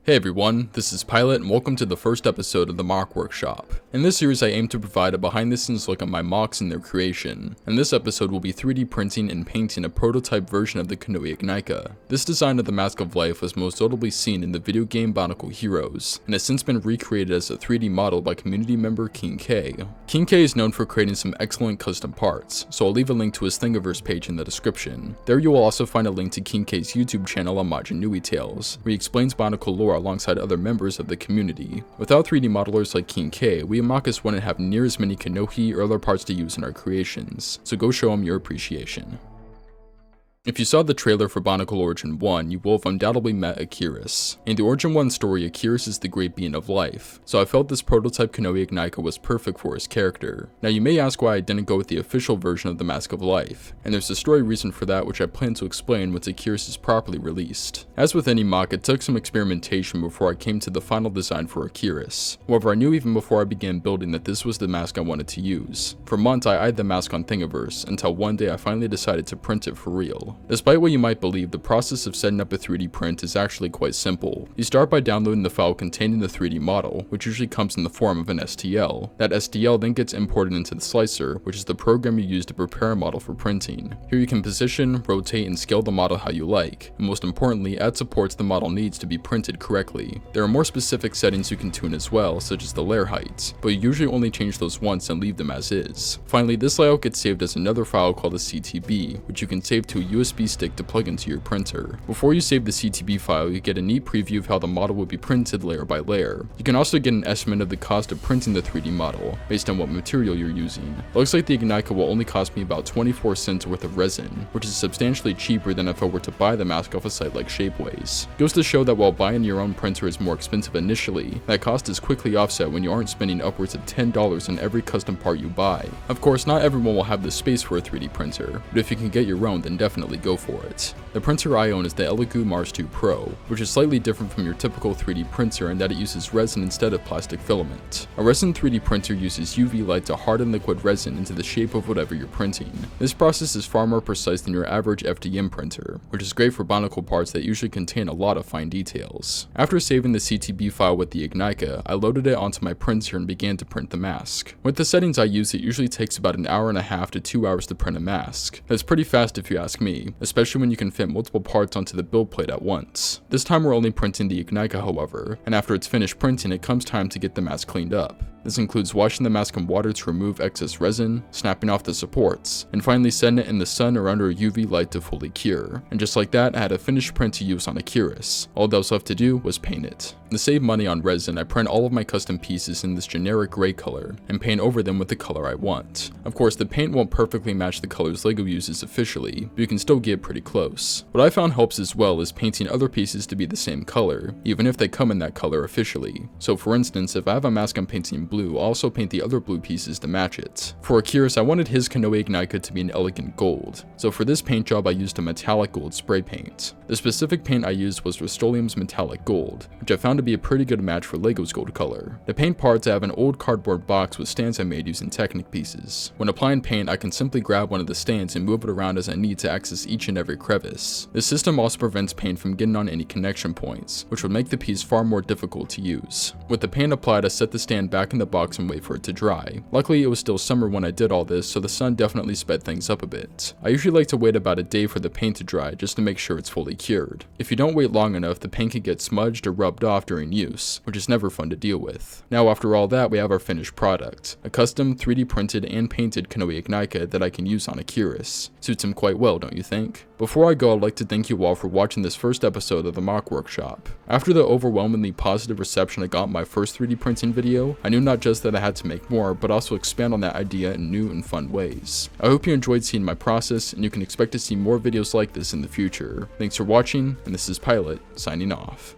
Hey everyone, this is Pilot and welcome to the first episode of the Moc Workshop. In this series I aim to provide a behind the scenes look at my mocks and their creation, and this episode will be 3D printing and painting a prototype version of the Kanohi Ignika. This design of the Mask of Life was most notably seen in the video game Bionicle Heroes, and has since been recreated as a 3D model by community member King K. King K is known for creating some excellent custom parts, so I'll leave a link to his Thingiverse page in the description. There you will also find a link to King K's YouTube channel Amaja-Nui Tales, where he explains Bionicle lore alongside other members of the community. Without 3D modelers like King K, we Amakas wouldn't have near as many Kanohi or other parts to use in our creations, so go show him your appreciation. If you saw the trailer for Bionicle Origin 1, you will have undoubtedly met Eclipse. In the Origin 1 story, Eclipse is the great being of life, so I felt this prototype Kanohi Ignika was perfect for his character. Now you may ask why I didn't go with the official version of the Mask of Life, and there's a story reason for that which I plan to explain once Eclipse is properly released. As with any mock, it took some experimentation before I came to the final design for Eclipse. However, I knew even before I began building that this was the mask I wanted to use. For months I eyed the mask on Thingiverse, until one day I finally decided to print it for real. Despite what you might believe, the process of setting up a 3D print is actually quite simple. You start by downloading the file containing the 3D model, which usually comes in the form of an STL. That STL then gets imported into the slicer, which is the program you use to prepare a model for printing. Here you can position, rotate, and scale the model how you like, and most importantly, add supports the model needs to be printed correctly. There are more specific settings you can tune as well, such as the layer heights, but you usually only change those once and leave them as is. Finally, this layout gets saved as another file called a CTB, which you can save to a USB stick to plug into your printer. Before you save the CTB file, you get a neat preview of how the model will be printed layer by layer. You can also get an estimate of the cost of printing the 3D model, based on what material you're using. It looks like the Ignika will only cost me about 24 cents worth of resin, which is substantially cheaper than if I were to buy the mask off a site like Shapeways. Goes to show that while buying your own printer is more expensive initially, that cost is quickly offset when you aren't spending upwards of $10 on every custom part you buy. Of course, not everyone will have the space for a 3D printer, but if you can get your own, then definitely go for it. The printer I own is the Elegoo Mars 2 Pro, which is slightly different from your typical 3D printer in that it uses resin instead of plastic filament. A resin 3D printer uses UV light to harden liquid resin into the shape of whatever you're printing. This process is far more precise than your average FDM printer, which is great for Bionicle parts that usually contain a lot of fine details. After saving the CTB file with the Ignika, I loaded it onto my printer and began to print the mask. With the settings I use, it usually takes about an hour and a half to 2 hours to print a mask. That's pretty fast if you ask me, especially when you can fit multiple parts onto the build plate at once. This time we're only printing the Ignika however, and after it's finished printing it comes time to get the mask cleaned up. This includes washing the mask in water to remove excess resin, snapping off the supports, and finally setting it in the sun or under a UV light to fully cure. And just like that, I had a finished print to use on Eclipse. All that was left to do was paint it. To save money on resin, I print all of my custom pieces in this generic gray color, and paint over them with the color I want. Of course, the paint won't perfectly match the colors LEGO uses officially, but you can still get pretty close. What I found helps as well is painting other pieces to be the same color, even if they come in that color officially. So for instance, if I have a mask I'm painting blue, I'll also paint the other blue pieces to match it. For Eclipse, I wanted his Kanohi Ignika to be an elegant gold, so for this paint job I used a metallic gold spray paint. The specific paint I used was Rust-Oleum's metallic gold, which I found to be a pretty good match for LEGO's gold color. To paint parts, I have an old cardboard box with stands I made using Technic pieces. When applying paint, I can simply grab one of the stands and move it around as I need to access each and every crevice. This system also prevents paint from getting on any connection points, which would make the piece far more difficult to use. With the paint applied, I set the stand back in the box and wait for it to dry. Luckily, it was still summer when I did all this, so the sun definitely sped things up a bit. I usually like to wait about a day for the paint to dry just to make sure it's fully cured. If you don't wait long enough, the paint can get smudged or rubbed off during use, which is never fun to deal with. Now after all that, we have our finished product, a custom 3D printed and painted Kanohi Ignika that I can use on Eclipse. Suits him quite well, don't you think? Before I go, I'd like to thank you all for watching this first episode of the Moc Workshop. After the overwhelmingly positive reception I got in my first 3D printing video, I knew not just that I had to make more, but also expand on that idea in new and fun ways. I hope you enjoyed seeing my process, and you can expect to see more videos like this in the future. Thanks for watching, and this is Pilot, signing off.